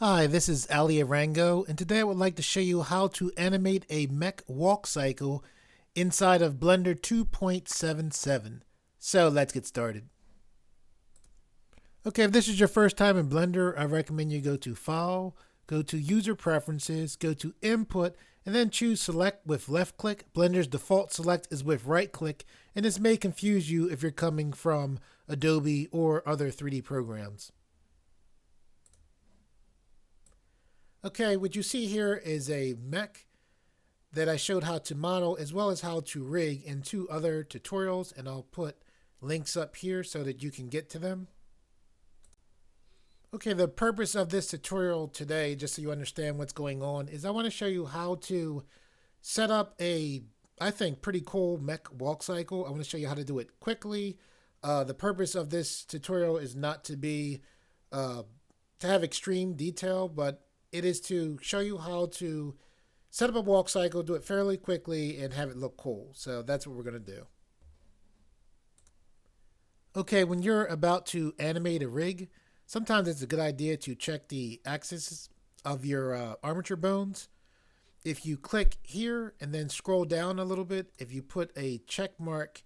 Hi, this is Arango, and today I would like to show you how to animate a mech walk cycle inside of Blender 2.77. So let's get started. Okay, if this is your first time in Blender, I recommend you go to File, go to User Preferences, go to Input, and then choose Select with left click. Blender's default select is with right click, and this may confuse you if you're coming from Adobe or other 3D programs. Okay, what you see here is a mech that I showed how to model as well as how to rig in two other tutorials, and I'll put links up here so that you can get to them. Okay, the purpose of this tutorial today, just so you understand what's going on, is I want to show you how to set up a, I think, pretty cool mech walk cycle. I want to show you how to do it quickly. The purpose of this tutorial is not to be, to have extreme detail, but it is to show you how to set up a walk cycle, do it fairly quickly, and have it look cool. So that's what we're going to do. Okay, when you're about to animate a rig, sometimes it's a good idea to check the axis of your armature bones. If you click here and then scroll down a little bit, if you put a check mark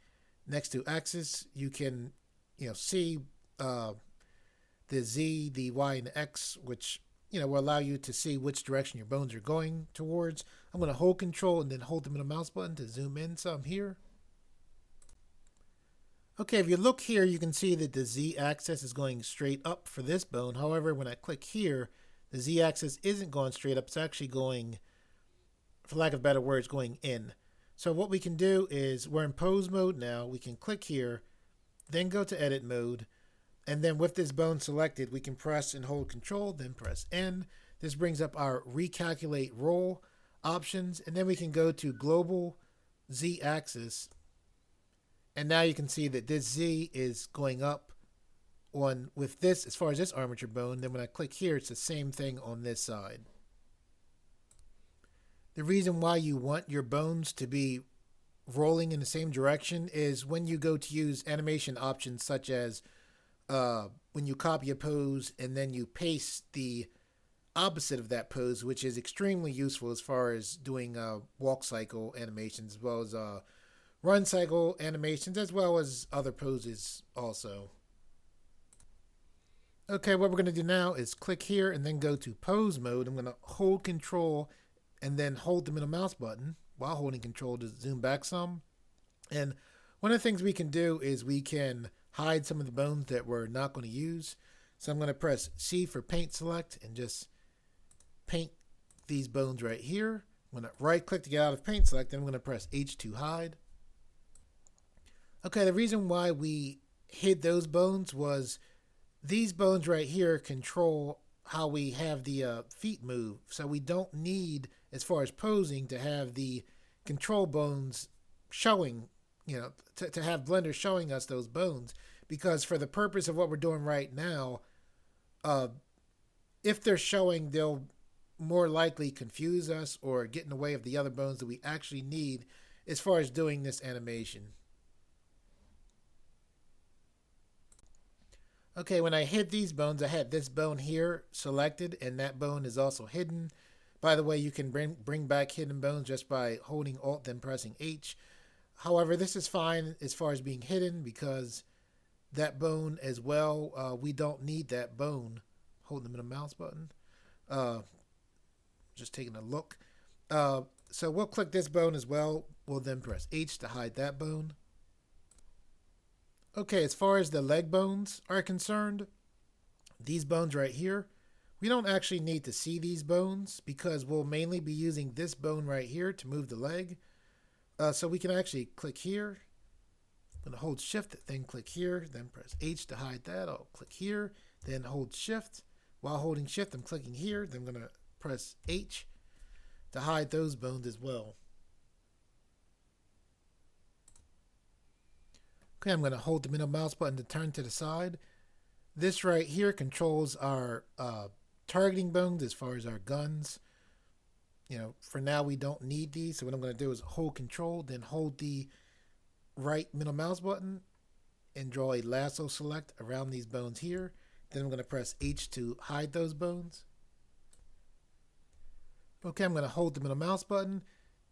next to axis, you can see the Z, the Y, and the X, which will allow you to see which direction your bones are going towards. I'm going to hold Control and then hold the middle mouse button to zoom in some here. Okay, if you look here, you can see that the Z-axis is going straight up for this bone. However, when I click here, the Z-axis isn't going straight up. It's actually going, for lack of better words, going in. So what we can do is, we're in pose mode now. We can click here, then go to edit mode. And then with this bone selected, we can press and hold Control, then press N. This brings up our recalculate roll options. And then we can go to global Z axis. And now you can see that this Z is going up on with this as far as this armature bone. Then when I click here, it's the same thing on this side. The reason why you want your bones to be rolling in the same direction is when you go to use animation options such as when you copy a pose and then you paste the opposite of that pose, which is extremely useful as far as doing walk cycle animations, as well as run cycle animations, as well as other poses also. Okay, what we're going to do now is click here and then go to pose mode. I'm going to hold Control and then hold the middle mouse button while holding Control to zoom back some. And one of the things we can do is we can hide some of the bones that we're not going to use. So I'm going to press C for paint select and just paint these bones right here. I'm going to right click to get out of paint select, then I'm going to press H to hide. Okay, the reason why we hid those bones was these bones right here control how we have the feet move. So we don't need, as far as posing, to have the control bones showing, to have Blender showing us those bones, because for the purpose of what we're doing right now, if they're showing, they'll more likely confuse us or get in the way of the other bones that we actually need as far as doing this animation. Okay, when I hid these bones, I had this bone here selected, and that bone is also hidden. By the way, you can bring back hidden bones just by holding Alt then pressing H. However, this is fine as far as being hidden because that bone as well, we don't need that bone. Holding the middle mouse button. Just taking a look. So we'll click this bone as well. We'll then press H to hide that bone. Okay, as far as the leg bones are concerned, these bones right here, we don't actually need to see these bones because we'll mainly be using this bone right here to move the leg. So we can actually click here. I'm going to hold Shift, then click here, then press H to hide that. I'll click here, then hold Shift. While holding Shift, I'm clicking here. Then I'm going to press H to hide those bones as well. Okay, I'm going to hold the middle mouse button to turn to the side. This right here controls our targeting bones as far as our guns. For now we don't need these, so what I'm going to do is hold Control, then hold the right middle mouse button and draw a lasso select around these bones here. Then I'm going to press H to hide those bones. Okay, I'm going to hold the middle mouse button.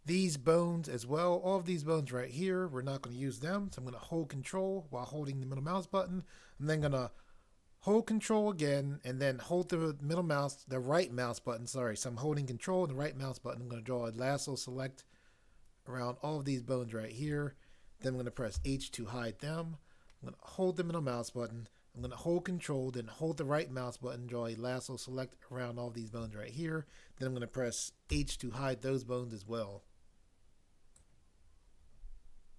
These bones as well, all of these bones right here, we're not going to use them. So I'm going to hold control while holding the middle mouse button. I'm then going to hold control again and then hold the right mouse button, sorry. So I'm holding control and the right mouse button. I'm going to draw a lasso select around all of these bones right here. Then I'm going to press H to hide them. I'm going to hold the middle mouse button. I'm going to hold control, then hold the right mouse button, draw a lasso select around all these bones right here. Then I'm going to press H to hide those bones as well.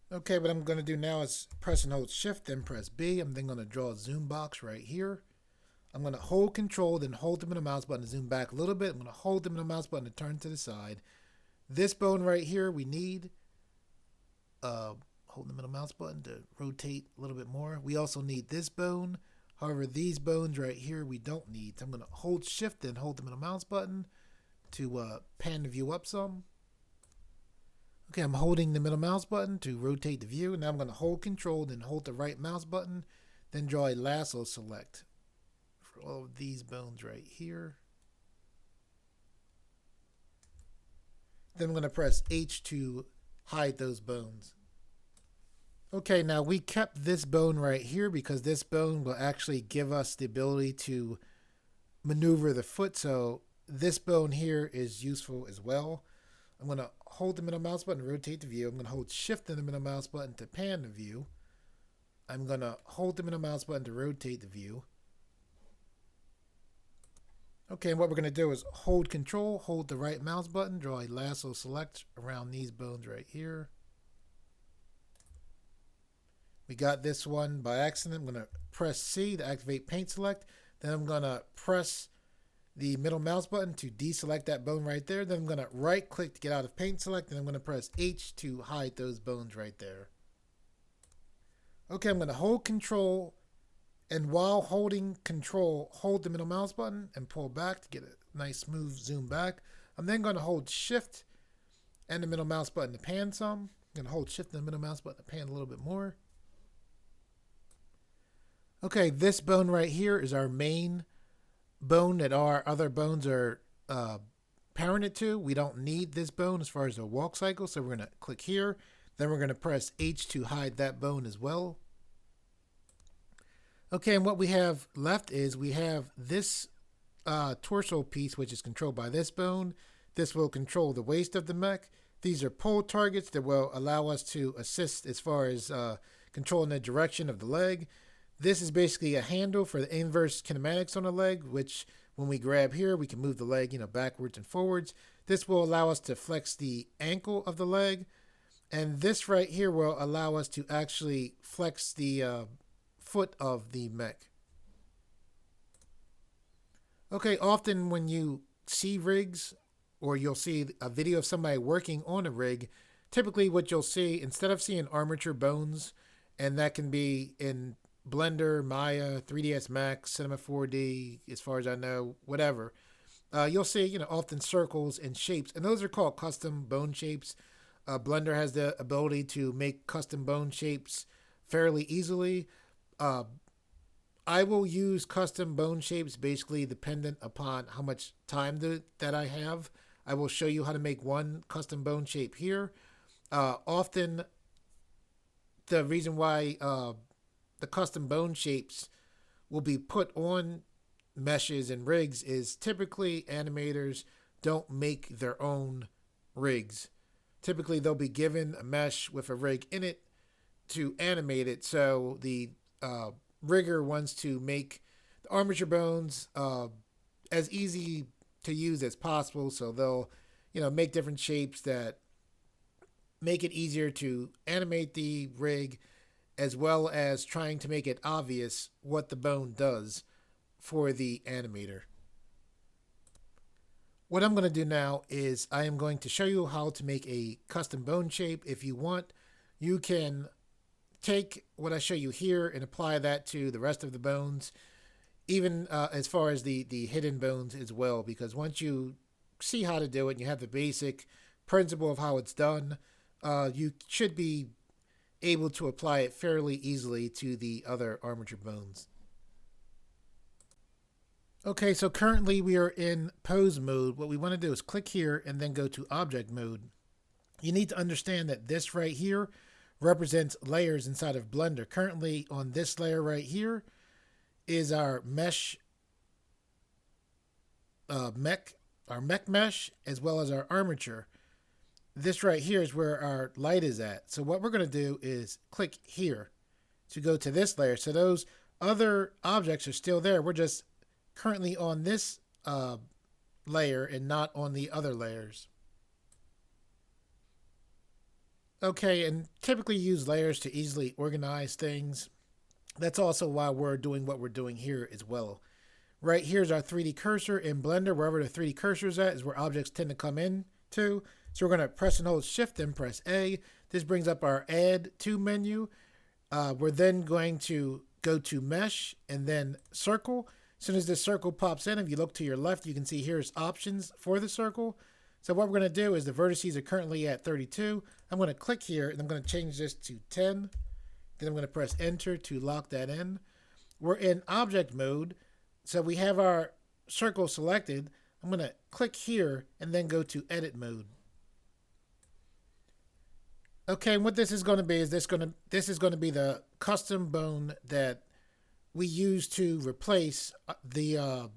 Okay, what I'm going to do now is press and hold Shift, then press B. I'm then going to draw a zoom box right here. I'm going to hold Control, then hold the middle mouse button to zoom back a little bit. I'm going to hold the middle mouse button to turn to the side. This bone right here we need. Hold the middle mouse button to rotate a little bit more. We also need this bone. However, these bones right here we don't need. So I'm going to hold Shift, then hold the middle mouse button to pan the view up some. Okay, I'm holding the middle mouse button to rotate the view. Now I'm going to hold Control, then hold the right mouse button, then draw a lasso select for all of these bones right here. Then I'm going to press H to hide those bones. Okay, now we kept this bone right here because this bone will actually give us the ability to maneuver the foot. So this bone here is useful as well. I'm going to hold the middle mouse button to rotate the view. I'm going to hold Shift and the middle mouse button to pan the view. I'm going to hold the middle mouse button to rotate the view. Okay, and what we're going to do is hold Control, hold the right mouse button, draw a lasso select around these bones right here. We got this one by accident. I'm going to press C to activate Paint Select. Then I'm going to press the middle mouse button to deselect that bone right there. Then I'm going to right click to get out of Paint Select. And I'm going to press H to hide those bones right there. Okay, I'm going to hold Control. And while holding Control, hold the middle mouse button and pull back to get a nice smooth zoom back. I'm then going to hold Shift and the middle mouse button to pan some. I'm going to hold Shift and the middle mouse button to pan a little bit more. Okay, this bone right here is our main bone that our other bones are parented to. We don't need this bone as far as the walk cycle, so we're going to click here. Then we're going to press H to hide that bone as well. Okay, and what we have left is we have this torso piece, which is controlled by this bone. This will control the waist of the mech. These are pull targets that will allow us to assist as far as controlling the direction of the leg. This is basically a handle for the inverse kinematics on the leg, which when we grab here, we can move the leg, backwards and forwards. This will allow us to flex the ankle of the leg. And this right here will allow us to actually flex the foot of the mech. Okay, often when you see rigs or you'll see a video of somebody working on a rig, typically what you'll see, instead of seeing armature bones, and that can be in Blender, Maya, 3ds Max, Cinema 4D, as far as I know, whatever. You'll see, often circles and shapes, and those are called custom bone shapes. Blender has the ability to make custom bone shapes fairly easily. I will use custom bone shapes basically dependent upon how much time that I have. I will show you how to make one custom bone shape here. Often, the reason why the custom bone shapes will be put on meshes and rigs is typically animators don't make their own rigs. Typically they'll be given a mesh with a rig in it to animate it, so the rigger wants to make the armature bones as easy to use as possible, so they'll make different shapes that make it easier to animate the rig, as well as trying to make it obvious what the bone does for the animator. What I'm going to do now is I am going to show you how to make a custom bone shape. If you want, you can take what I show you here and apply that to the rest of the bones, even as far as the hidden bones as well, because once you see how to do it and you have the basic principle of how it's done, you should be able to apply it fairly easily to the other armature bones. Okay, so currently we are in pose mode. What we want to do is click here and then go to object mode. You need to understand that this right here represents layers inside of Blender. Currently on this layer right here is our mesh, our mech mesh, as well as our armature. This right here is where our light is at. So what we're going to do is click here to go to this layer. So those other objects are still there. We're just currently on this layer and not on the other layers. Okay, and typically use layers to easily organize things. That's also why we're doing what we're doing here as well. Right here's our 3D cursor in Blender. Wherever the 3D cursor is at is where objects tend to come in to. So we're going to press and hold Shift and press A. This brings up our Add To menu. We're then going to go to Mesh and then Circle. As soon as this circle pops in, if you look to your left, you can see here's options for the circle. So what we're going to do is the vertices are currently at 32. I'm going to click here and I'm going to change this to 10. Then I'm going to press Enter to lock that in. We're in object mode. So we have our circle selected. I'm going to click here and then go to edit mode. Okay, and what this is going to be is this is going to be the custom bone that we use to replace the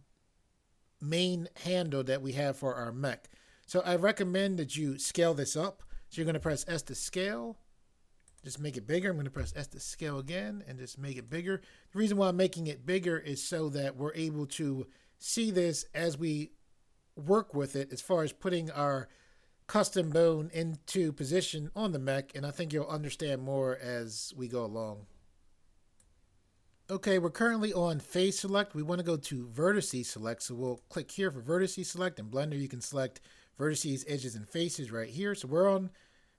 main handle that we have for our mech. So I recommend that you scale this up. So you're going to press S to scale. Just make it bigger. I'm going to press S to scale again and just make it bigger. The reason why I'm making it bigger is so that we're able to see this as we work with it as far as putting our custom bone into position on the mech, and I think you'll understand more as we go along. Okay, we're currently on Face Select. We want to go to Vertices Select, so we'll click here for Vertices Select. In Blender, you can select vertices, edges, and faces right here. So we're on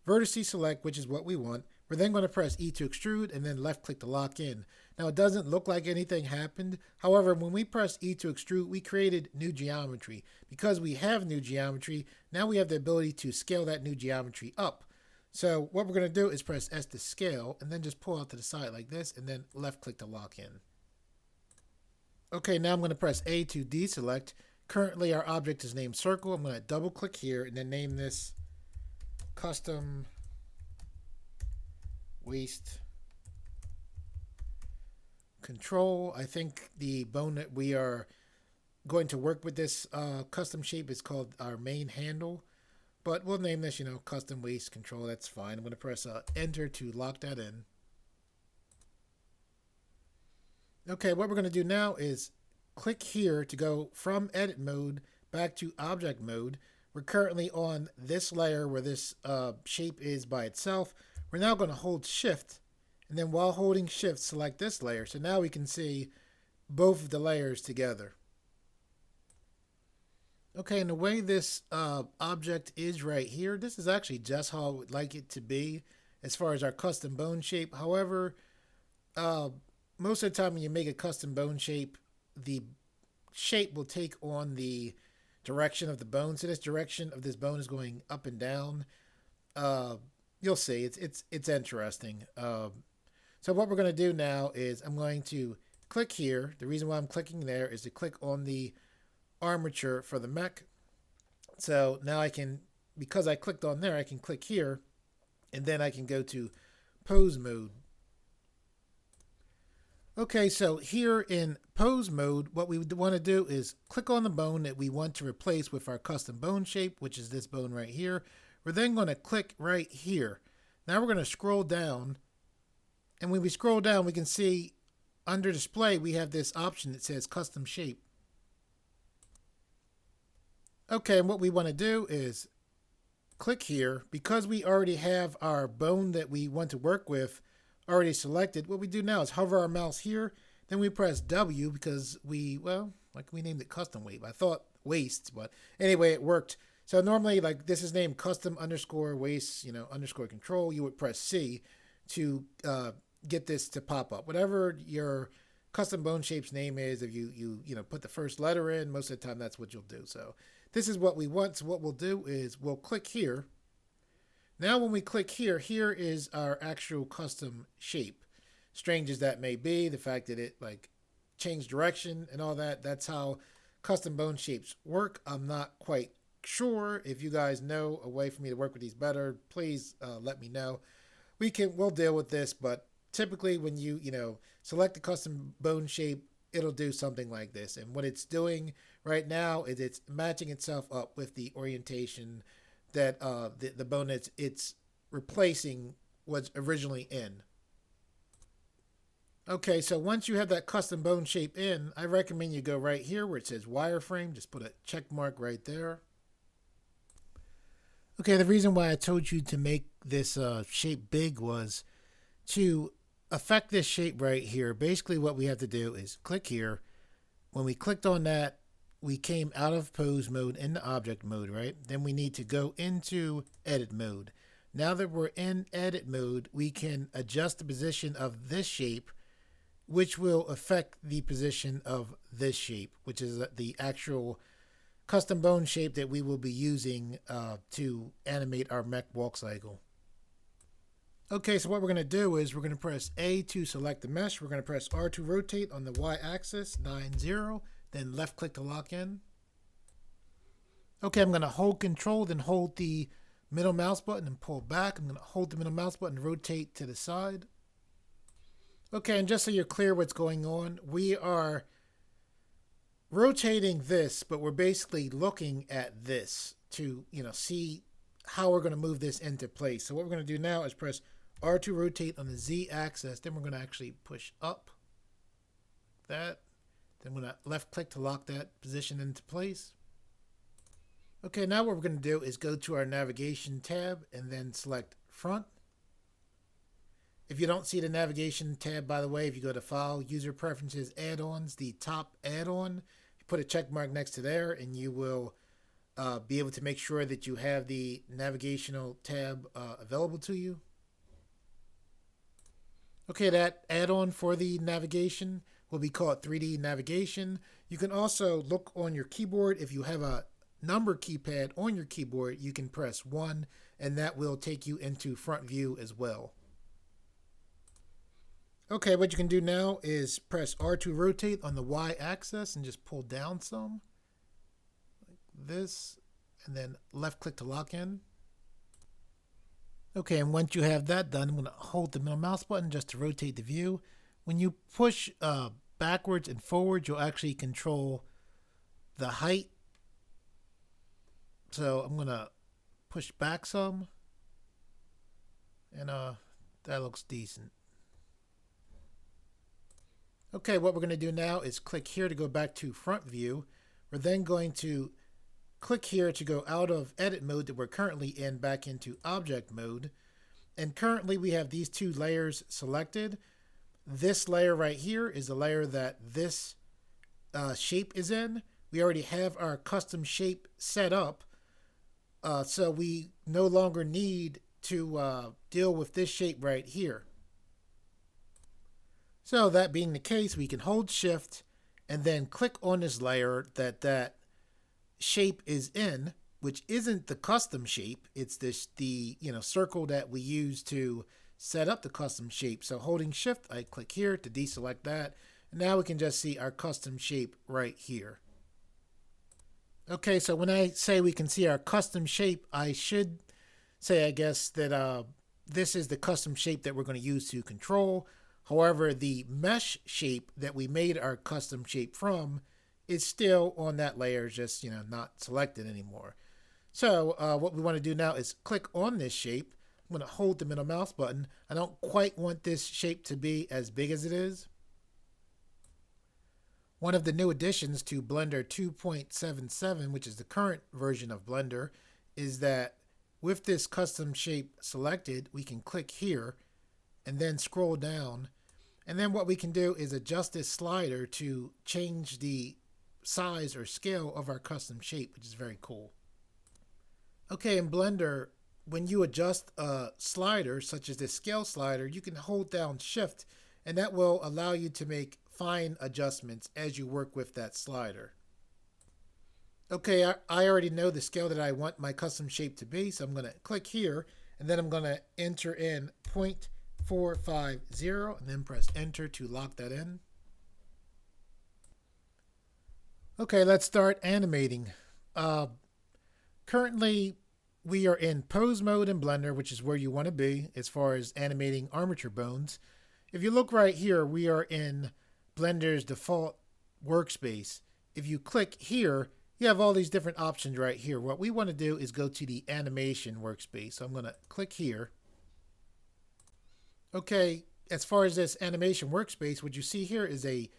Vertices Select, which is what we want. We're then going to press E to extrude and then left click to lock in. Now it doesn't look like anything happened. However, when we press E to extrude, we created new geometry. Because we have new geometry, now we have the ability to scale that new geometry up. So what we're going to do is press S to scale and then just pull out to the side like this and then left click to lock in. Okay, now I'm going to press A to deselect. Currently our object is named circle. I'm going to double click here and then name this custom waist control. I think the bone that we are going to work with this custom shape is called our main handle, but we'll name this, custom waist control. That's fine. I'm going to press enter to lock that in. Okay, what we're going to do now is click here to go from edit mode back to object mode. We're currently on this layer where this shape is by itself. We're now going to hold Shift, and then while holding Shift, select this layer. So now we can see both of the layers together. Okay, and the way this object is right here, this is actually just how I would like it to be as far as our custom bone shape. However, most of the time when you make a custom bone shape, the shape will take on the direction of the bone. So this direction of this bone is going up and down. You'll see it's interesting. So what we're going to do now is I'm going to click here. The reason why I'm clicking there is to click on the armature for the mech. So now I can, because I clicked on there, I can click here and then I can go to pose mode. Okay, so here in pose mode, what we want to do is click on the bone that we want to replace with our custom bone shape, which is this bone right here. We're then going to click right here. Now we're going to scroll down, and when we scroll down, we can see under display, we have this option that says custom shape. Okay, and what we want to do is click here. Because we already have our bone that we want to work with already selected, what we do now is hover our mouse here, then we press W because we named it custom weight. I thought waist, but anyway, it worked. So normally, like, this is named custom underscore waist, underscore control. You would press C to get this to pop up. Whatever your custom bone shape's name is, if you put the first letter in, most of the time that's what you'll do. So this is what we want. So what we'll do is we'll click here. Now when we click here, here is our actual custom shape. Strange as that may be, the fact that it changed direction and all that, that's how custom bone shapes work. I'm not quite sure. If you guys know a way for me to work with these better, please let me know. We'll deal with this, but typically when you select the custom bone shape, it'll do something like this. And what it's doing right now is it's matching itself up with the orientation that the bone it's replacing was originally in. Okay, so once you have that custom bone shape in, I recommend you go right here where it says wireframe. Just put a check mark right there. Okay, the reason why I told you to make this shape big was to affect this shape right here. Basically what we have to do is click here. When we clicked on that, we came out of pose mode into object mode, right? Then we need to go into edit mode. Now that we're in edit mode, we can adjust the position of this shape, which will affect the position of this shape, which is the actual custom bone shape that we will be using to animate our mech walk cycle. Okay, so what we're going to do is we're going to press A to select the mesh. We're going to press R to rotate on the Y-axis, 9-0, then left click to lock in. Okay, I'm going to hold Control, then hold the middle mouse button and pull back. I'm going to hold the middle mouse button and rotate to the side. Okay, and just so you're clear what's going on, we are rotating this, but we're basically looking at this to, see how we're going to move this into place. So what we're going to do now is press R to rotate on the Z axis. Then we're going to actually push up that. Then we're going to left click to lock that position into place. Okay, now what we're going to do is go to our navigation tab and then select front. If you don't see the navigation tab, by the way, if you go to File, User Preferences, Add-ons, the top add-on, you put a check mark next to there, and you will be able to make sure that you have the navigational tab available to you. Okay, that add-on for the navigation will be called 3D Navigation. You can also look on your keyboard. If you have a number keypad on your keyboard, you can press 1, and that will take you into front view as well. Okay, what you can do now is press R to rotate on the Y-axis and just pull down some, like this, and then left click to lock in. Okay, and once you have that done, I'm going to hold the middle mouse button just to rotate the view. When you push backwards and forwards, you'll actually control the height. So I'm going to push back some, and that looks decent. Okay, what we're going to do now is click here to go back to front view. We're then going to click here to go out of edit mode that we're currently in back into object mode. And currently we have these two layers selected. This layer right here is the layer that this shape is in. We already have our custom shape set up, so we no longer need to deal with this shape right here. So that being the case, we can hold shift and then click on this layer that shape is in, which isn't the custom shape. It's the circle that we use to set up the custom shape. So holding shift, I click here to deselect that. And now we can just see our custom shape right here. Okay, so when I say we can see our custom shape, I should say, I guess, that this is the custom shape that we're going to use to control. However, the mesh shape that we made our custom shape from is still on that layer, just not selected anymore. So what we want to do now is click on this shape. I'm going to hold the middle mouse button. I don't quite want this shape to be as big as it is. One of the new additions to Blender 2.77, which is the current version of Blender, is that with this custom shape selected, we can click here and then scroll down. And then what we can do is adjust this slider to change the size or scale of our custom shape, which is very cool. Okay, in Blender, when you adjust a slider, such as this scale slider, you can hold down shift, and that will allow you to make fine adjustments as you work with that slider. Okay, I already know the scale that I want my custom shape to be, so I'm going to click here, and then I'm going to enter in 0.450 and then press enter to lock that in. Okay, let's start animating. Uh, Currently, we are in pose mode in Blender, which is where you want to be as far as animating armature bones. If you look right here, we are in Blender's default workspace. If you click here, you have all these different options right here. What we want to do is go to the animation workspace. So I'm going to click here. Okay, as far as this animation workspace, what you see here is a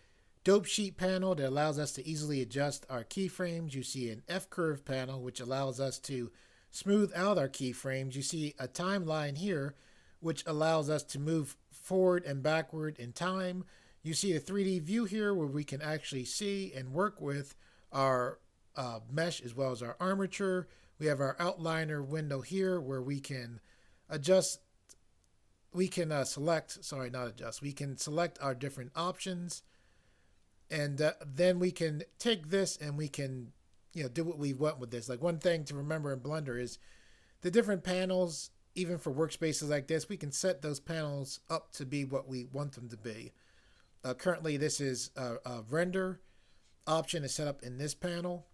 dope sheet panel that allows us to easily adjust our keyframes. You see an F-curve panel, which allows us to smooth out our keyframes. You see a timeline here, which allows us to move forward and backward in time. You see a 3D view here where we can actually see and work with our mesh as well as our armature. We have our outliner window here where we can adjust, we can select, sorry, not adjust, we can select our different options. And then we can take this and we can, do what we want with this. Like one thing to remember in Blender is the different panels, even for workspaces like this, we can set those panels up to be what we want them to be. Currently, this is a render option is set up in this panel.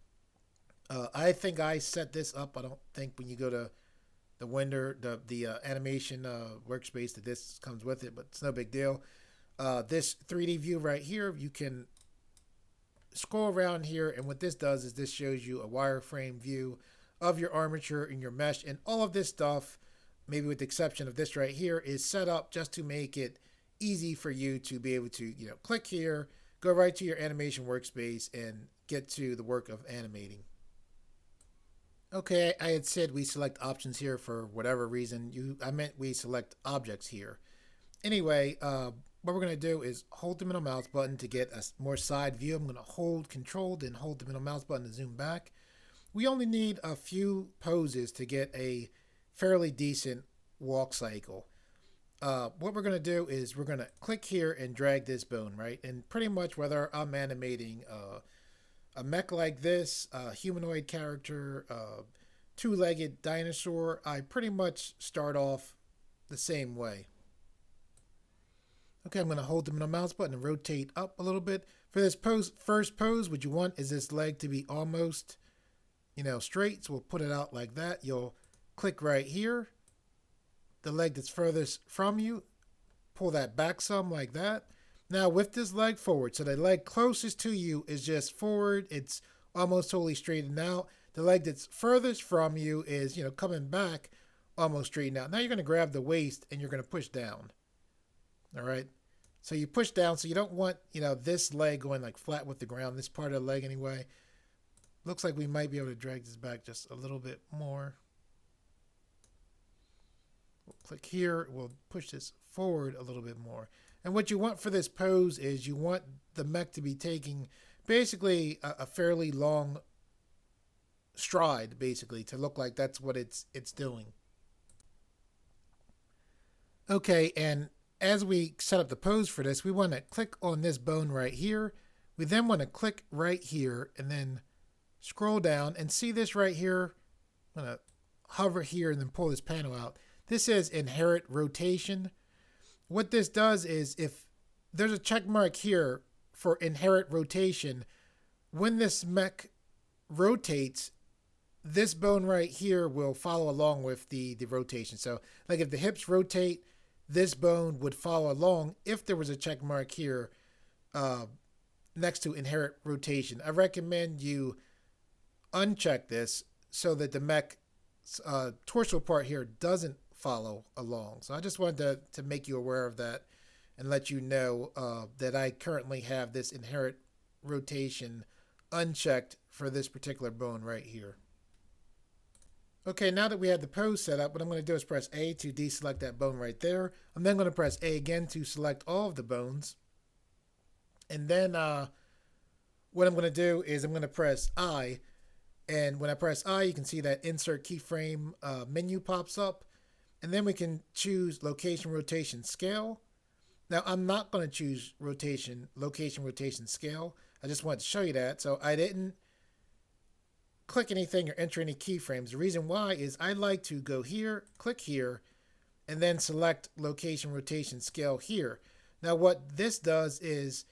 I think I set this up. I don't think when you go to the window, the animation workspace, that this comes with it, but it's no big deal. This 3D view right here, you can scroll around here, and what this does is this shows you a wireframe view of your armature and your mesh, and all of this stuff, maybe with the exception of this right here, is set up just to make it easy for you to be able to click here, go right to your animation workspace, and get to the work of animating. Okay, I had said we select options here for whatever reason. I meant we select objects here. Anyway, what we're going to do is hold the middle mouse button to get a more side view. I'm going to hold Control, then hold the middle mouse button to zoom back. We only need a few poses to get a fairly decent walk cycle. What we're going to do is we're going to click here and drag this bone, right? And pretty much whether I'm animating a mech like this, a humanoid character, a two-legged dinosaur, I pretty much start off the same way. Okay, I'm going to hold the middle mouse button and rotate up a little bit. For this first pose, what you want is this leg to be almost, straight. So we'll put it out like that. You'll click right here. The leg that's furthest from you, pull that back some like that. Now with this leg forward, so the leg closest to you is just forward. It's almost totally straightened out. The leg that's furthest from you is, coming back almost straightened out. Now you're going to grab the waist and you're going to push down. All right. So you push down, so you don't want, this leg going like flat with the ground, this part of the leg anyway. Looks like we might be able to drag this back just a little bit more. We'll click here, we'll push this forward a little bit more. And what you want for this pose is you want the mech to be taking basically a fairly long stride, basically, to look like that's what it's doing. Okay, and as we set up the pose for this, we want to click on this bone right here. We then want to click right here and then scroll down and see this right here. I'm going to hover here and then pull this panel out. This says inherit rotation. What this does is if there's a check mark here for inherit rotation, when this mech rotates, this bone right here will follow along with the rotation. So like if the hips rotate, this bone would follow along if there was a check mark here next to inherit rotation. I recommend you uncheck this so that the mech torso part here doesn't follow along. So I just wanted to make you aware of that and let you know that I currently have this inherit rotation unchecked for this particular bone right here. Okay, now that we have the pose set up, what I'm going to do is press A to deselect that bone right there. I'm then going to press A again to select all of the bones. And then what I'm going to do is I'm going to press I. And when I press I, you can see that Insert Keyframe menu pops up. And then we can choose Location, Rotation, Scale. Now, I'm not going to choose Location, Rotation, Scale. I just wanted to show you that. So I didn't click anything or enter any keyframes. The reason why is I like to go here, click here, and then select Location, Rotation, Scale here. Now what this does is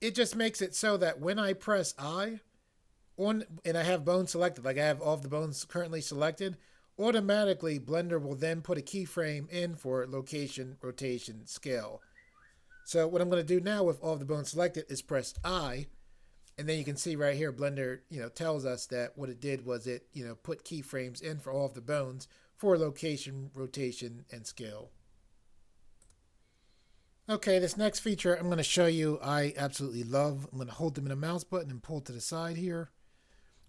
it just makes it so that when I press I on and I have bones selected, like I have all of the bones currently selected, automatically Blender will then put a keyframe in for location, rotation, scale. So what I'm going to do now with all of the bones selected is press I, and then you can see right here Blender, tells us that what it did was it, put keyframes in for all of the bones for location, rotation, and scale. Okay, this next feature I'm going to show you I absolutely love. I'm going to hold them in a mouse button and pull to the side here.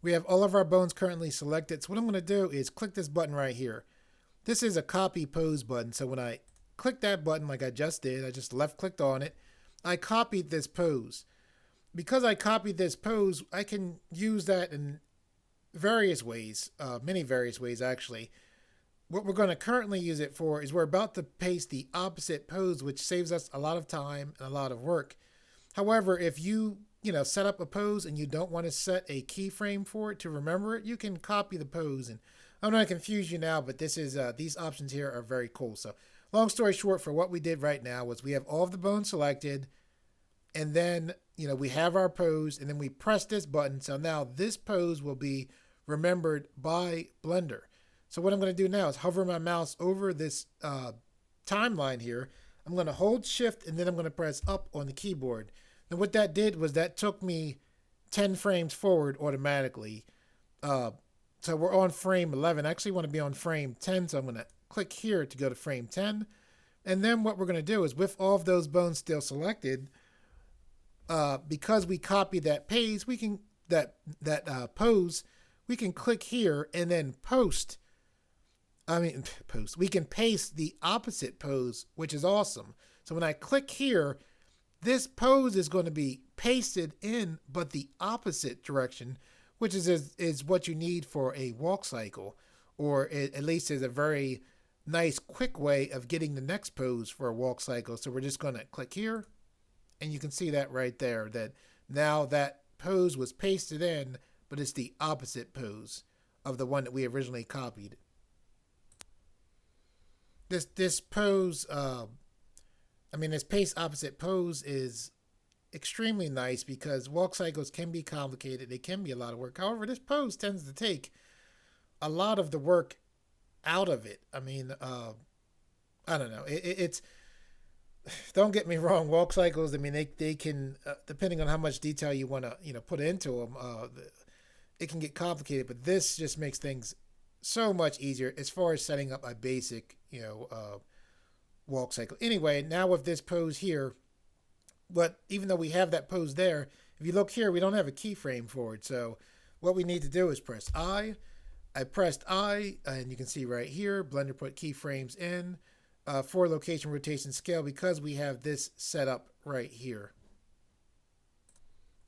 We have all of our bones currently selected. So what I'm going to do is click this button right here. This is a copy pose button. So when I click that button like I just did, I just left clicked on it, I copied this pose. Because I copied this pose, I can use that in various ways, many various ways actually. What we're going to currently use it for is we're about to paste the opposite pose, which saves us a lot of time and a lot of work. However, if you set up a pose and you don't want to set a keyframe for it to remember it, you can copy the pose. And I'm not going to confuse you now, but this is these options here are very cool. So long story short, for what we did right now was we have all of the bones selected, and then we have our pose, and then we press this button. So now this pose will be remembered by Blender. So what I'm going to do now is hover my mouse over this timeline here. I'm going to hold shift and then I'm going to press up on the keyboard. And what that did was that took me 10 frames forward automatically. So we're on frame 11. I actually want to be on frame 10. So I'm going to click here to go to frame 10. And then what we're going to do is with all of those bones still selected, because we copied that page, we can pose, we can click here and then we can paste the opposite pose, which is awesome. So when I click here, this pose is going to be pasted in, but the opposite direction, which is what you need for a walk cycle, or at least is a very nice, quick way of getting the next pose for a walk cycle. So we're just going to click here, and you can see that right there, that now that pose was pasted in, but it's the opposite pose of the one that we originally copied. This pose, this paste opposite pose is extremely nice because walk cycles can be complicated. They can be a lot of work. However, this pose tends to take a lot of the work out of it. I don't know. It's don't get me wrong. Walk cycles, they can, depending on how much detail you want to, put into them, it can get complicated. But this just makes things so much easier as far as setting up a basic, walk cycle. Anyway, now with this pose here, but even though we have that pose there, if you look here, we don't have a keyframe for it. So what we need to do is press I. I pressed I, and you can see right here, Blender put keyframes in for location, rotation, scale, because we have this set up right here.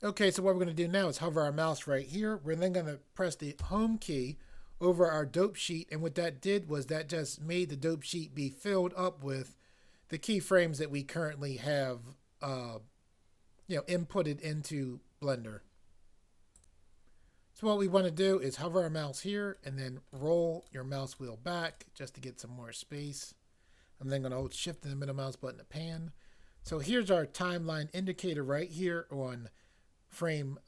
Okay, so what we're going to do now is hover our mouse right here. We're then going to press the home key over our dope sheet, and what that did was that just made the dope sheet be filled up with the keyframes that we currently have inputted into Blender. So what we want to do is hover our mouse here and then roll your mouse wheel back just to get some more space. I'm then going to hold shift and the middle mouse button to pan. So here's our timeline indicator right here on frame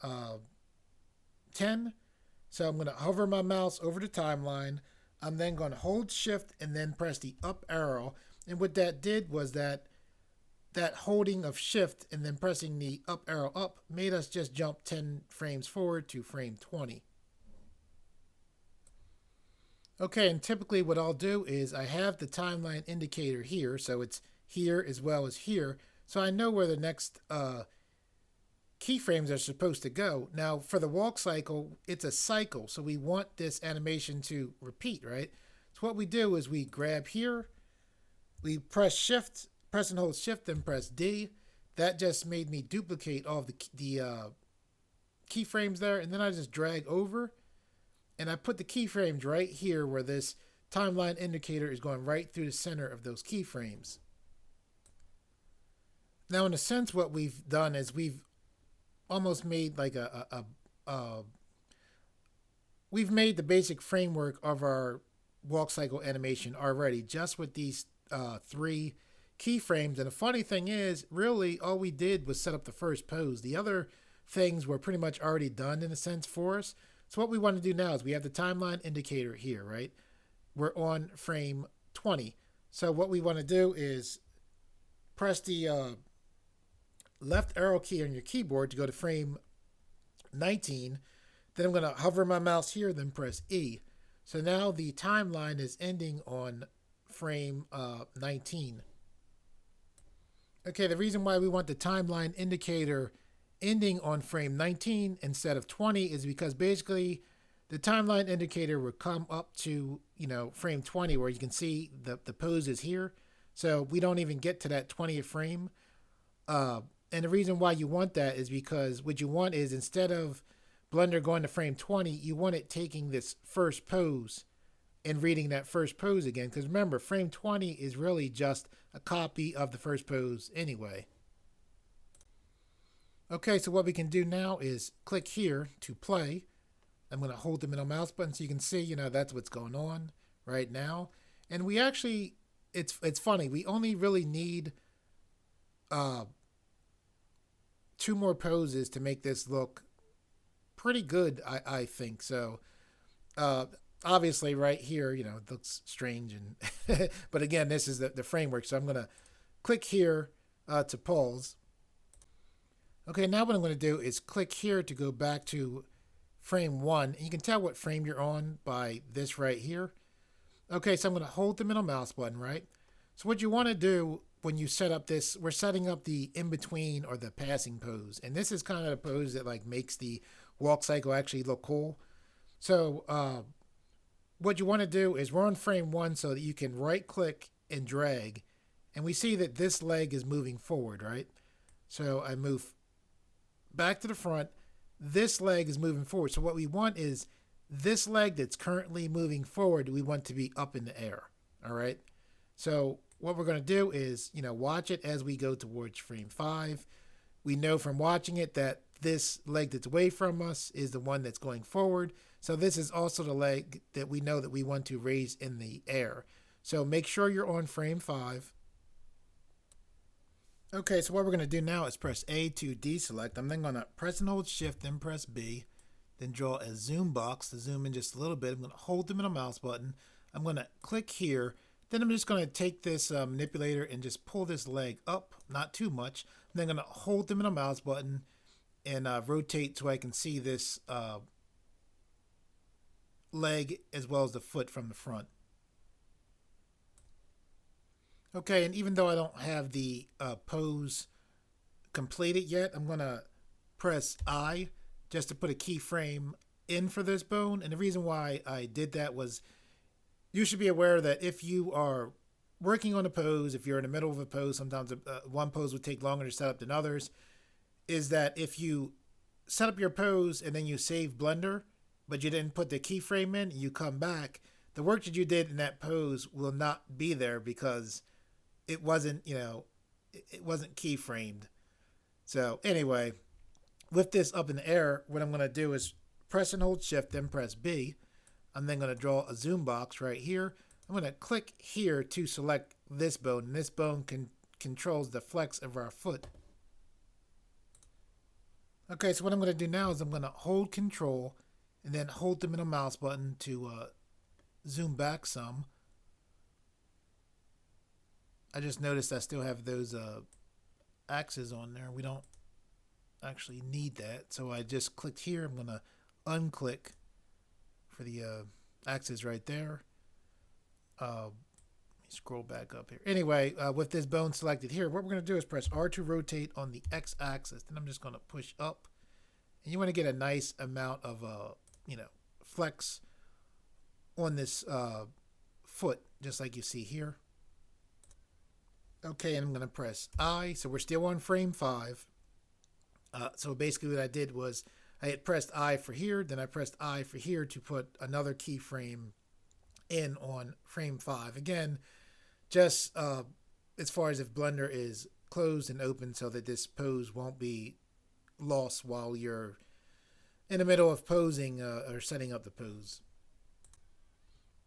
10. So I'm going to hover my mouse over the timeline. I'm then going to hold shift and then press the up arrow. And what that did was that holding of shift and then pressing the up arrow up made us just jump 10 frames forward to frame 20. Okay, and typically what I'll do is I have the timeline indicator here, so it's here as well as here, so I know where the next keyframes are supposed to go. Now for the walk cycle, it's a cycle, so we want this animation to repeat, right? So what we do is we grab here, we press and hold shift, then press D. That just made me duplicate all of the keyframes there, and then I just drag over, and I put the keyframes right here where this timeline indicator is going right through the center of those keyframes. Now, in a sense, what we've done is we've almost made like we've made the basic framework of our walk cycle animation already, just with these 3 keyframes. And the funny thing is, really, all we did was set up the first pose. The other things were pretty much already done in a sense for us. So what we want to do now is we have the timeline indicator here, right? We're on frame 20. So what we want to do is press the left arrow key on your keyboard to go to frame 19. Then I'm going to hover my mouse here, then press E. So now the timeline is ending on frame 19. Okay, the reason why we want the timeline indicator ending on frame 19 instead of 20 is because basically the timeline indicator would come up to, frame 20 where you can see the pose is here. So we don't even get to that 20th frame. And the reason why you want that is because what you want is instead of Blender going to frame 20, you want it taking this first pose and reading that first pose again. Because remember, frame 20 is really just a copy of the first pose anyway. Okay, so what we can do now is click here to play. I'm going to hold the middle mouse button so you can see, that's what's going on right now. And we actually, it's funny, we only really need 2 more poses to make this look pretty good, I think. So obviously right here, it looks strange, and but again, this is the framework. So I'm going to click here to pause. Okay, now what I'm going to do is click here to go back to frame 1. And you can tell what frame you're on by this right here. Okay, so I'm going to hold the middle mouse button, right? So what you want to do when you set up this, we're setting up the in-between or the passing pose. And this is kind of the pose that makes the walk cycle actually look cool. So what you want to do is we're on frame 1 so that you can right click and drag. And we see that this leg is moving forward, right? So I move back to the front. This leg is moving forward. So what we want is this leg that's currently moving forward, we want to be up in the air. All right. So what we're going to do is, watch it as we go towards frame 5. We know from watching it that this leg that's away from us is the one that's going forward. So this is also the leg that we know that we want to raise in the air. So make sure you're on frame 5. Okay, so what we're going to do now is press A to deselect. I'm then going to press and hold Shift, then press B, then draw a zoom box to zoom in just a little bit. I'm going to hold the middle mouse button. I'm going to click here. Then I'm just going to take this manipulator and just pull this leg up, not too much. I'm then going to hold the middle mouse button and rotate so I can see this leg as well as the foot from the front. Okay, and even though I don't have the pose completed yet, I'm going to press I just to put a keyframe in for this bone. And the reason why I did that was you should be aware that if you are working on a pose, if you're in the middle of a pose, sometimes one pose would take longer to set up than others, is that if you set up your pose and then you save Blender, but you didn't put the keyframe in, and you come back, the work that you did in that pose will not be there because it wasn't, it wasn't keyframed. So anyway, with this up in the air, what I'm going to do is press and hold Shift, then press B. I'm then going to draw a zoom box right here. I'm going to click here to select this bone, and this bone controls the flex of our foot. Okay, so what I'm going to do now is I'm going to hold Control and then hold the middle mouse button to zoom back some. I just noticed I still have those axes on there. We don't actually need that. So I just clicked here. I'm going to unclick for the axes right there. Let me scroll back up here. Anyway, with this bone selected here, what we're going to do is press R to rotate on the X axis. Then I'm just going to push up. And you want to get a nice amount of, flex on this foot, just like you see here. Okay, and I'm going to press I. So we're still on frame 5. So basically what I did was I had pressed I for here, then I pressed I for here to put another keyframe in on frame 5. Again, just as far as if Blender is closed and open so that this pose won't be lost while you're in the middle of posing or setting up the pose.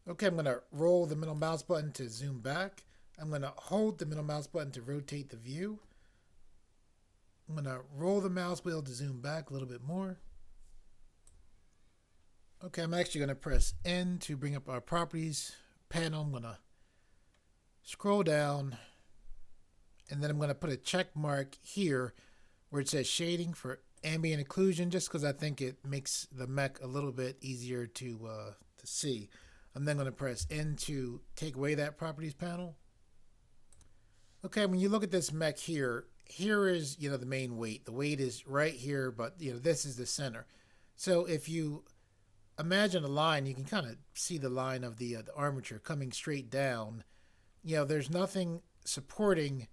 Okay, I'm going to roll the middle mouse button to zoom back. I'm going to hold the middle mouse button to rotate the view. I'm going to roll the mouse wheel to zoom back a little bit more. Okay, I'm actually going to press N to bring up our properties panel. I'm going to scroll down, and then I'm going to put a check mark here where it says shading for ambient occlusion, just because I think it makes the mech a little bit easier to see. I'm then going to press N to take away that properties panel. Okay, when you look at this mech here, here is, the main weight. The weight is right here, but, this is the center. So if you imagine a line, you can kind of see the line of the armature coming straight down. There's nothing supporting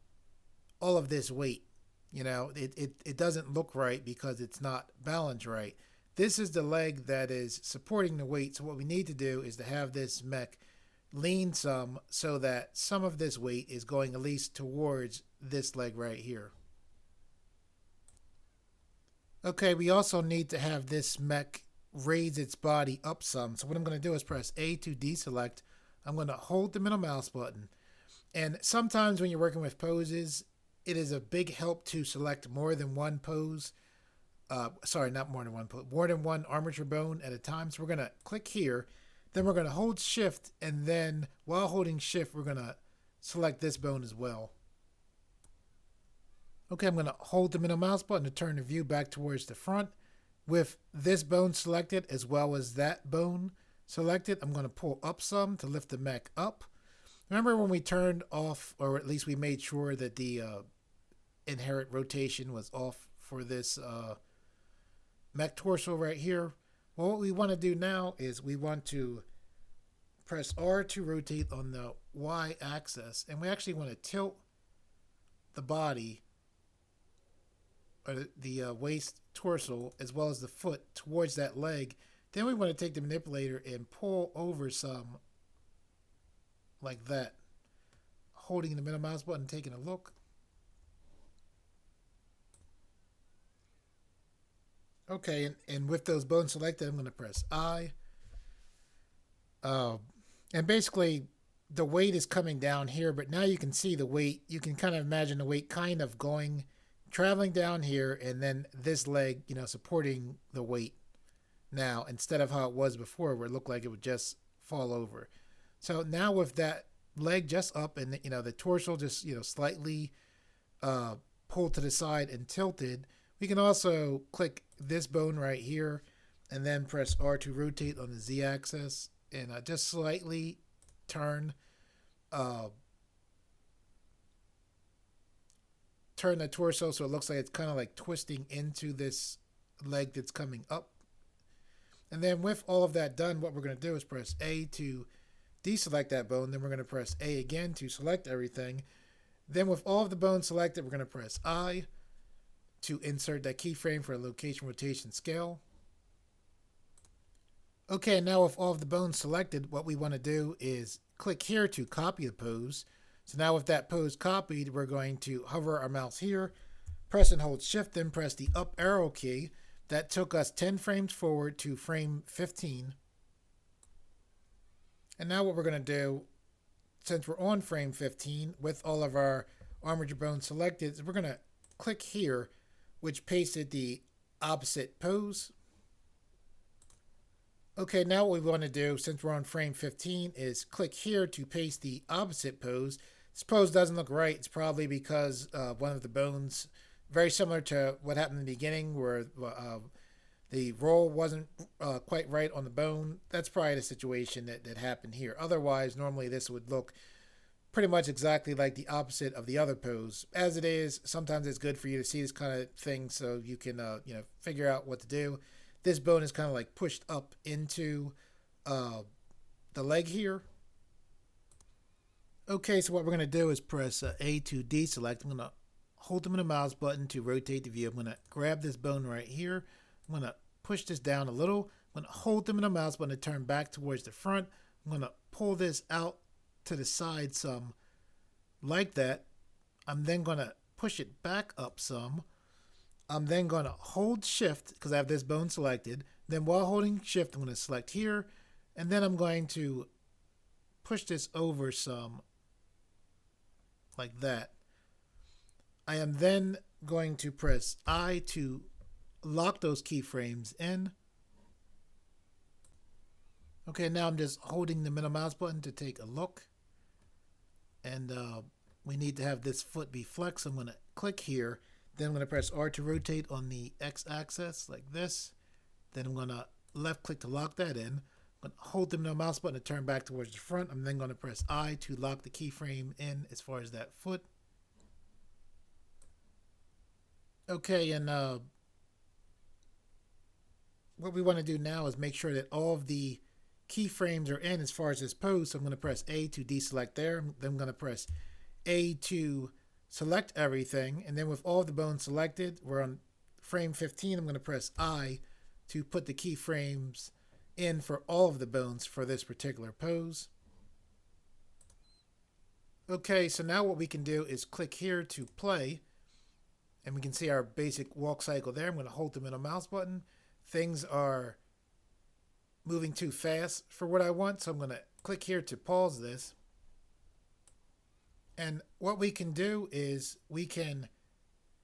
all of this weight. It doesn't look right because it's not balanced right. This is the leg that is supporting the weight. So what we need to do is to have this mech lean some so that some of this weight is going at least towards this leg right here. Okay, we also need to have this mech raise its body up some. So what I'm going to do is press A to deselect. I'm going to hold the middle mouse button. And sometimes when you're working with poses, it is a big help to select more than one pose. Sorry, not more than one pose, more than one armature bone at a time. So we're going to click here. Then we're going to hold shift, and then while holding shift, we're going to select this bone as well. Okay, I'm going to hold the middle mouse button to turn the view back towards the front. With this bone selected as well as that bone selected, I'm going to pull up some to lift the mech up. Remember when we turned off, or at least we made sure that the inherent rotation was off for this mech torso right here? Well, what we want to do now is we want to press R to rotate on the Y axis, and we actually want to tilt the body, or the waist torso, as well as the foot towards that leg. Then we want to take the manipulator and pull over some like that, holding the middle mouse button, taking a look. Okay, and with those bones selected, I'm going to press I. And basically, the weight is coming down here, but now you can see the weight. You can kind of imagine the weight kind of traveling down here, and then this leg, supporting the weight now, instead of how it was before, where it looked like it would just fall over. So now with that leg just up and, the torso just, slightly pulled to the side and tilted, we can also click this bone right here and then press R to rotate on the Z-axis and just slightly turn the torso so it looks like it's kind of like twisting into this leg that's coming up. And then with all of that done, what we're going to do is press A to deselect that bone. Then we're going to press A again to select everything. Then with all of the bones selected, we're going to press I to insert that keyframe for a location, rotation, scale. Okay, now with all of the bones selected, what we want to do is click here to copy the pose. So now with that pose copied, we're going to hover our mouse here, press and hold shift, then press the up arrow key. That took us 10 frames forward to frame 15. And now what we're going to do, since we're on frame 15 with all of our armature bones selected, is we're going to click here, which pasted the opposite pose. Okay, now what we want to do, since we're on frame 15, is click here to paste the opposite pose. This pose doesn't look right. It's probably because one of the bones, very similar to what happened in the beginning, where the roll wasn't quite right on the bone. That's probably the situation that happened here. Otherwise, normally this would look pretty much exactly like the opposite of the other pose. As it is, sometimes it's good for you to see this kind of thing so you can figure out what to do. This bone is kind of like pushed up into the leg here. Okay, so what we're going to do is press A to deselect. I'm going to hold the middle mouse button to rotate the view. I'm going to grab this bone right here. I'm going to push this down a little. I'm going to hold the middle mouse button to turn back towards the front. I'm going to pull this out to the side some like that. I'm then going to push it back up some. I'm then going to hold shift because I have this bone selected. Then while holding shift, I'm going to select here. And then I'm going to push this over some like that. I am then going to press I to lock those keyframes in. Okay, now I'm just holding the middle mouse button to take a look. And we need to have this foot be flexed. I'm going to click here. Then I'm going to press R to rotate on the X-axis like this. Then I'm going to left click to lock that in. I'm going to hold the middle mouse button to turn back towards the front. I'm then going to press I to lock the keyframe in as far as that foot. Okay, and what we want to do now is make sure that all of the keyframes are in as far as this pose. So I'm going to press A to deselect there. Then I'm going to press A to select everything. And then with all the bones selected, we're on frame 15. I'm going to press I to put the keyframes in for all of the bones for this particular pose. Okay, so now what we can do is click here to play. And we can see our basic walk cycle there. I'm going to hold the middle mouse button. Things are moving too fast for what I want, so I'm going to click here to pause this. And what we can do is we can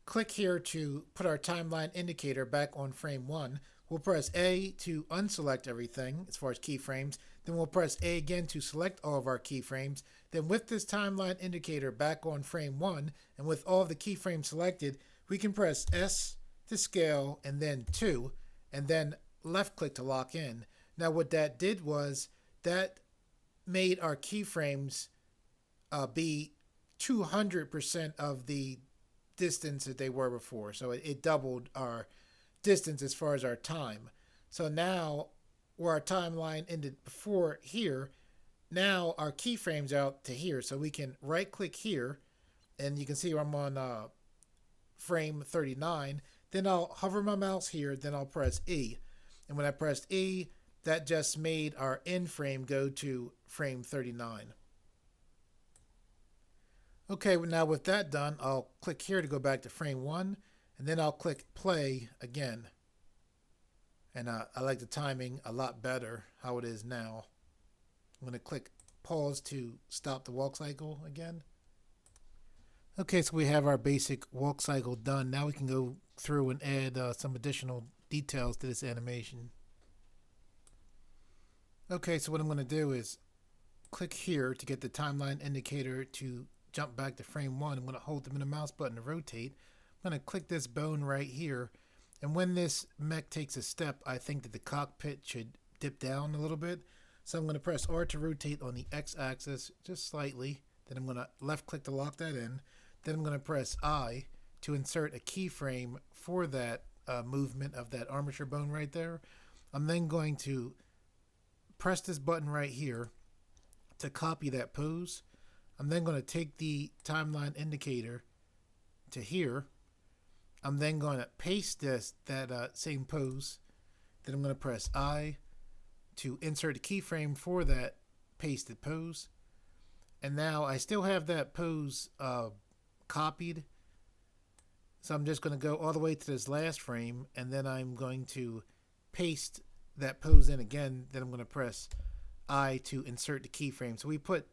click here to put our timeline indicator back on frame 1. We'll press A to unselect everything as far as keyframes. Then we'll press A again to select all of our keyframes. Then with this timeline indicator back on frame 1 and with all of the keyframes selected, we can press S to scale and then 2 and then left click to lock in. Now what that did was that made our keyframes be 200% of the distance that they were before. So it doubled our distance as far as our time. So now where our timeline ended before here, now our keyframes out to here. So we can right click here and you can see I'm on frame 39. Then I'll hover my mouse here, then I'll press E. And when I pressed E, that just made our end frame go to frame 39. Okay, now with that done, I'll click here to go back to frame 1, and then I'll click play again. And I like the timing a lot better how it is now. I'm going to click pause to stop the walk cycle again. Okay, so we have our basic walk cycle done. Now we can go through and add some additional details to this animation. Okay, so what I'm going to do is click here to get the timeline indicator to jump back to frame 1. I'm going to hold the middle mouse button to rotate. I'm going to click this bone right here. And when this mech takes a step, I think that the cockpit should dip down a little bit. So I'm going to press R to rotate on the X-axis just slightly. Then I'm going to left click to lock that in. Then I'm going to press I to insert a keyframe for that movement of that armature bone right there. I'm then going to press this button right here to copy that pose. I'm then going to take the timeline indicator to here. I'm then going to paste that same pose. Then I'm going to press I to insert a keyframe for that pasted pose. And now I still have that pose copied. So I'm just going to go all the way to this last frame, and then I'm going to paste that pose in again. Then I'm going to press I to insert the keyframe. So we put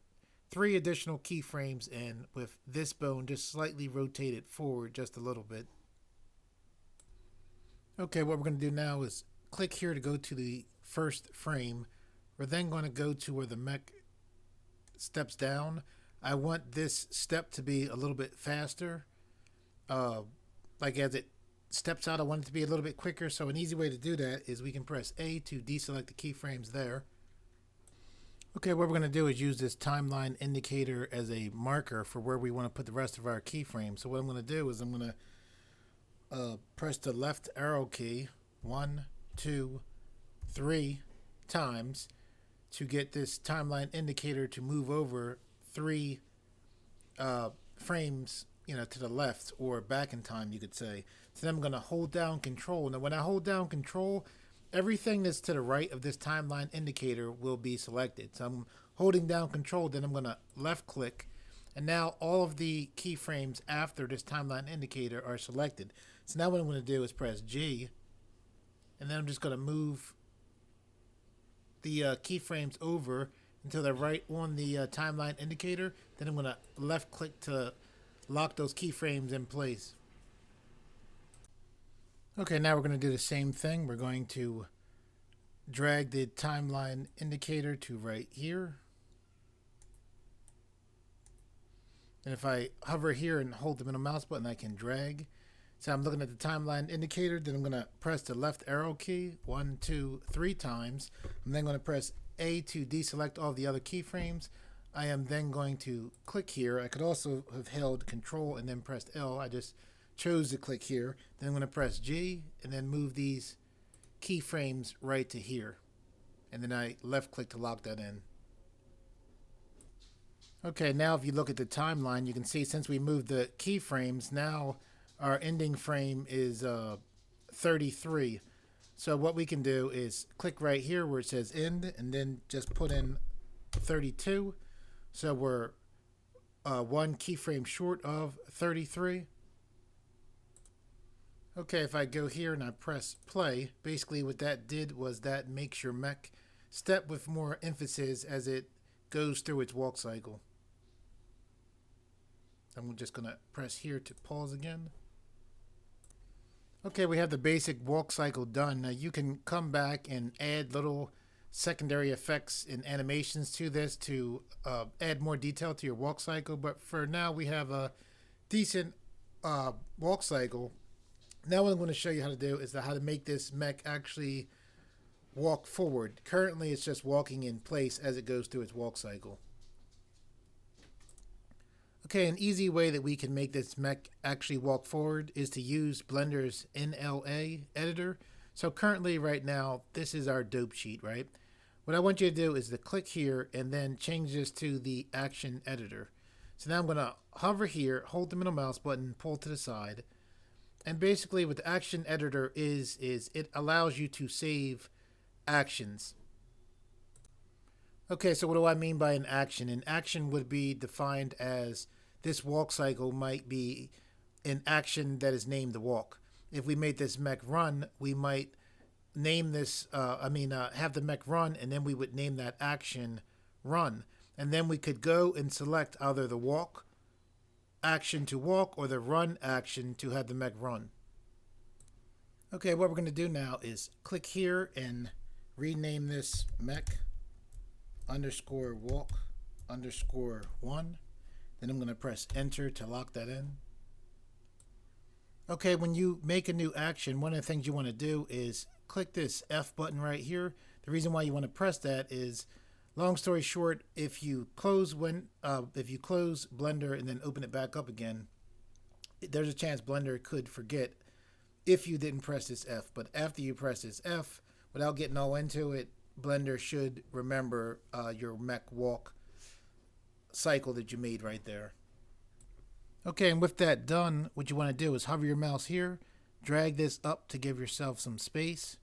3 additional keyframes in with this bone just slightly rotated forward just a little bit. Okay, what we're going to do now is click here to go to the first frame. We're then going to go to where the mech steps down. I want this step to be a little bit faster. Like as it steps out, I want it to be a little bit quicker. So an easy way to do that is we can press A to deselect the keyframes there. Okay, what we're going to do is use this timeline indicator as a marker for where we want to put the rest of our keyframes. So what I'm going to do is I'm going to press the left arrow key 1, 2, 3 times to get this timeline indicator to move over 3 frames, to the left or back in time, you could say. So then I'm going to hold down control. Now when I hold down control, everything that's to the right of this timeline indicator will be selected. So I'm holding down control, then I'm going to left click, and now all of the keyframes after this timeline indicator are selected. So now what I'm going to do is press G, and then I'm just going to move the keyframes over until they're right on the timeline indicator. Then I'm going to left click to lock those keyframes in place. Okay, now we're going to do the same thing. We're going to drag the timeline indicator to right here. And if I hover here and hold the middle mouse button, I can drag. So I'm looking at the timeline indicator, then I'm going to press the left arrow key 1, 2, 3 times. I'm then going to press A to deselect all the other keyframes. I am then going to click here. I could also have held Control and then pressed L. I just chose to click here. Then I'm going to press G and then move these keyframes right to here. And then I left click to lock that in. Okay, now if you look at the timeline, you can see since we moved the keyframes, now our ending frame is 33. So what we can do is click right here where it says end and then just put in 32. So we're one keyframe short of 33. Okay, if I go here and I press play, basically what that did was that makes your mech step with more emphasis as it goes through its walk cycle. I'm just going to press here to pause again. Okay, we have the basic walk cycle done. Now you can come back and add little secondary effects and animations to this to add more detail to your walk cycle. But for now, we have a decent walk cycle. Now what I'm going to show you how to do is how to make this mech actually walk forward. Currently, it's just walking in place as it goes through its walk cycle. Okay, an easy way that we can make this mech actually walk forward is to use Blender's NLA editor. So currently right now, this is our dope sheet, right? What I want you to do is to click here and then change this to the action editor. So now I'm going to hover here, hold the middle mouse button, pull to the side. And basically what the action editor is it allows you to save actions. Okay, so what do I mean by an action? An action would be defined as this walk cycle might be an action that is named the walk. If we made this mech run, we might name this, have the mech run, and then we would name that action run. And then we could go and select either the walk action to walk or the run action to have the mech run. Okay, what we're going to do now is click here and rename this mech underscore walk underscore 1. Then I'm going to press enter to lock that in. Okay, when you make a new action, one of the things you want to do is click this F button right here. The reason why you want to press that is, long story short, if you close Blender and then open it back up again, there's a chance Blender could forget if you didn't press this F. But after you press this F, without getting all into it, Blender should remember your mech walk cycle that you made right there. Okay, and with that done, what you want to do is hover your mouse here, drag this up to give yourself some space.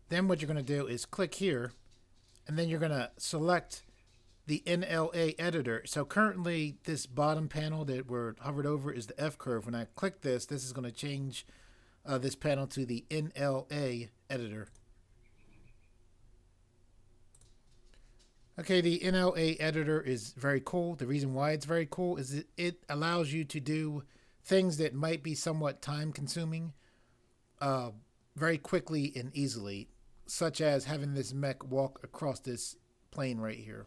Then what you're going to do is click here, and then you're going to select the NLA editor. So currently this bottom panel that we're hovered over is the F curve. When I click this, this is going to change this panel to the NLA editor. Okay, the NLA editor is very cool. The reason why it's very cool is it allows you to do things that might be somewhat time consuming very quickly and easily, such as having this mech walk across this plane right here.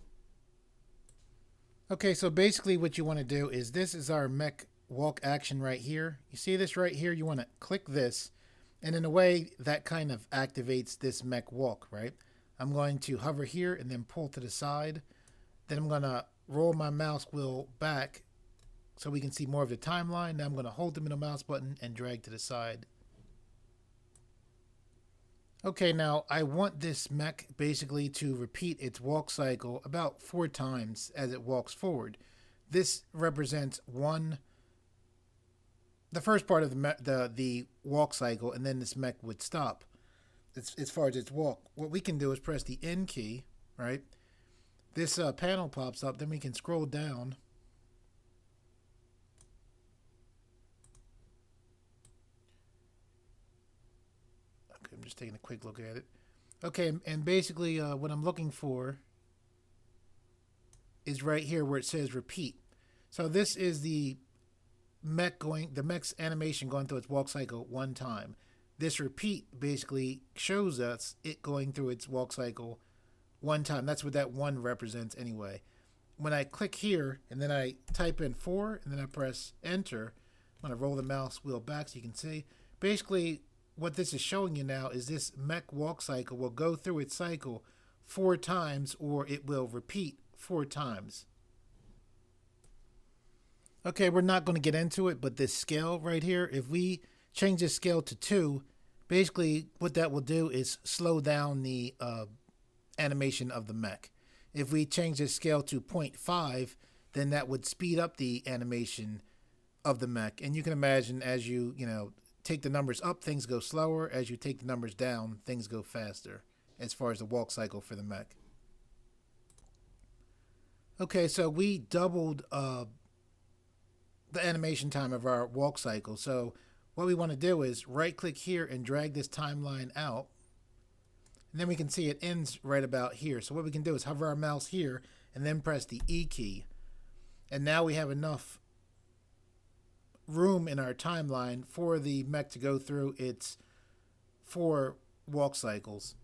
Okay, so basically what you want to do is this is our mech walk action right here. You see this right here? You want to click this, and in a way that kind of activates this mech walk, right? I'm going to hover here and then pull to the side. Then I'm going to roll my mouse wheel back so we can see more of the timeline. Now I'm going to hold the middle mouse button and drag to the side. Okay, now I want this mech basically to repeat its walk cycle about 4 times as it walks forward. This represents the first part of the walk cycle, and then this mech would stop. As far as its walk, what we can do is press the N key, right? This panel pops up, then we can scroll down. Okay, I'm just taking a quick look at it. Okay, and basically what I'm looking for is right here where it says repeat. So this is the mech's animation going through its walk cycle one time. This repeat basically shows us it going through its walk cycle one time. That's what that one represents anyway. When I click here and then I type in 4 and then I press enter, I'm going to roll the mouse wheel back so you can see. Basically, what this is showing you now is this mech walk cycle will go through its cycle 4 times, or it will repeat 4 times. Okay, we're not going to get into it, but this scale right here, if we change this scale to 2, basically what that will do is slow down the animation of the mech. If we change this scale to 0.5, then that would speed up the animation of the mech. And you can imagine as you take the numbers up, things go slower. As you take the numbers down, things go faster as far as the walk cycle for the mech. Okay, so we doubled the animation time of our walk cycle. So what we want to do is right click here and drag this timeline out. And then we can see it ends right about here. So what we can do is hover our mouse here and then press the E key. And now we have enough room in our timeline for the mech to go through its 4 walk cycles.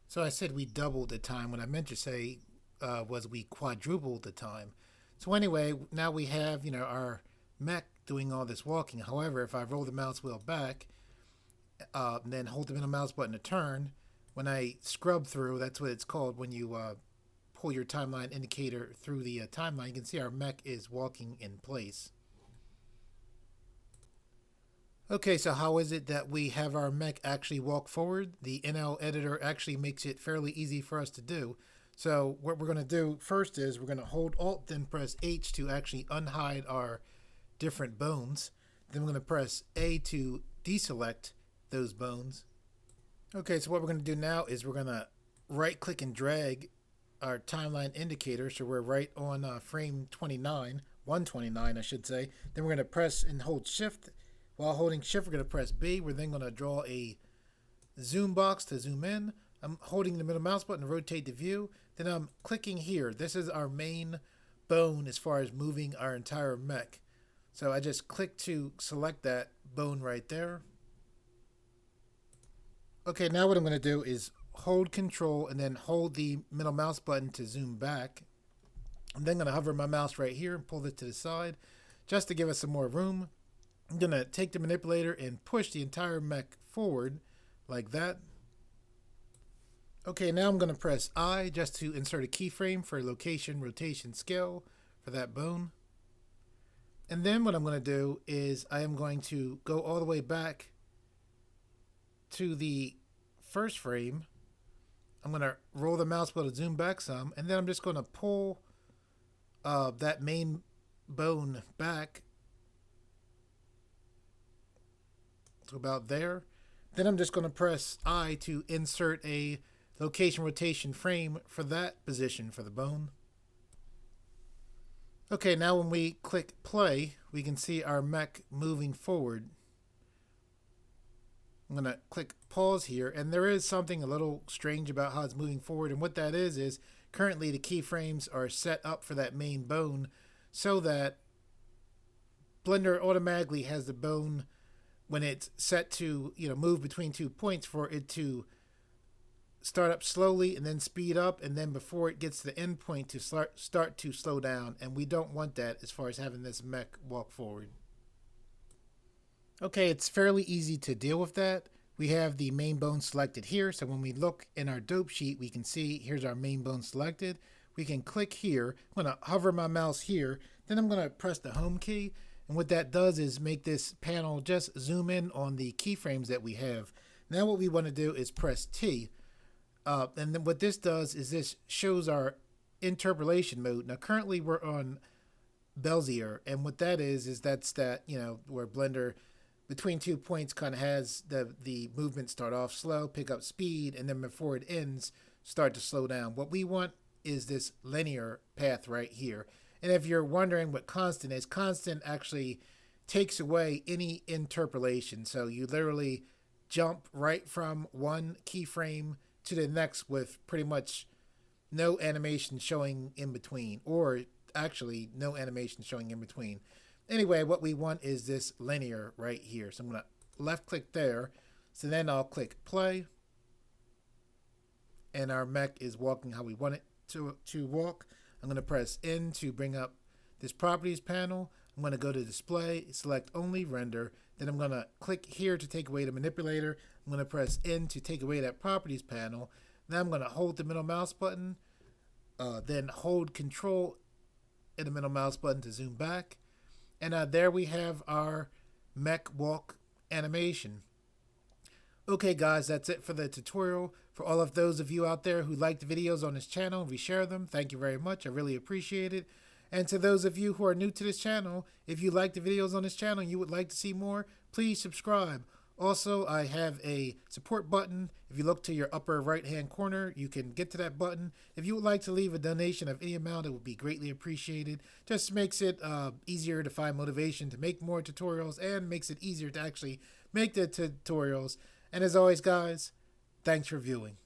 So I said we doubled the time. What I meant to say was we quadrupled the time. So anyway, now we have our mech doing all this walking. However, if I roll the mouse wheel back, and then hold the middle mouse button to turn, when I scrub through, that's what it's called when you pull your timeline indicator through the timeline, you can see our mech is walking in place. Okay, so how is it that we have our mech actually walk forward? The NL editor actually makes it fairly easy for us to do. So what we're going to do first is we're going to hold Alt, then press H to actually unhide our different bones. Then we're going to press A to deselect those bones. Okay, so what we're going to do now is we're going to right click and drag our timeline indicator, so we're right on frame 129 I should say. Then we're going to press and hold shift. While holding shift, we're going to press B. We're then going to draw a zoom box to zoom in. I'm holding the middle mouse button to rotate the view. Then I'm clicking here. This is our main bone as far as moving our entire mech. So I just click to select that bone right there. Okay, now what I'm going to do is hold Control and then hold the middle mouse button to zoom back. I'm then going to hover my mouse right here and pull this to the side just to give us some more room. I'm going to take the manipulator and push the entire mech forward like that. Okay, now I'm going to press I just to insert a keyframe for location, rotation, scale for that bone. And then what I'm going to do is I am going to go all the way back to the first frame. I'm going to roll the mouse wheel to zoom back some, and then I'm just going to pull that main bone back to about there. Then I'm just going to press I to insert a location rotation frame for that position for the bone. Okay, now when we click play, we can see our mech moving forward. I'm going to click pause here, and there is something a little strange about how it's moving forward, and what that is currently the keyframes are set up for that main bone so that Blender automatically has the bone when it's set to move between 2 points for it to start up slowly and then speed up, and then before it gets to the end point to start to slow down, and we don't want that as far as having this mech walk forward. Okay, it's fairly easy to deal with that. We have the main bone selected here, so when we look in our dope sheet, we can see here's our main bone selected. We can click here. I'm going to hover my mouse here, then I'm going to press the home key, and what that does is make this panel just zoom in on the keyframes that we have. Now what we want to do is press T, and then what this does is this shows our interpolation mode. Now currently we're on Bezier, and what that is that's that where Blender between 2 points kind of has the movement start off slow, pick up speed, and then before it ends start to slow down. What we want is this linear path right here. And if you're wondering what constant is, constant actually takes away any interpolation. So you literally jump right from one keyframe to the next with pretty much no animation showing in between, or actually no animation showing in between. Anyway, what we want is this linear right here. So I'm going to left click there. So then I'll click play. And our mech is walking how we want it to walk. I'm going to press N to bring up this properties panel. I'm going to go to display, select only render. Then I'm going to click here to take away the manipulator. I'm going to press N to take away that properties panel. Then I'm going to hold the middle mouse button. Then hold control and the middle mouse button to zoom back. And there we have our mech walk animation. Okay guys, that's it for the tutorial. For all of those of you out there who like the videos on this channel and reshare them, thank you very much. I really appreciate it. And to those of you who are new to this channel, if you like the videos on this channel and you would like to see more, please subscribe. Also, I have a support button. If you look to your upper right hand corner, you can get to that button. If you would like to leave a donation of any amount, it would be greatly appreciated. Just makes it easier to find motivation to make more tutorials and makes it easier to actually make the tutorials. And as always, guys, thanks for viewing.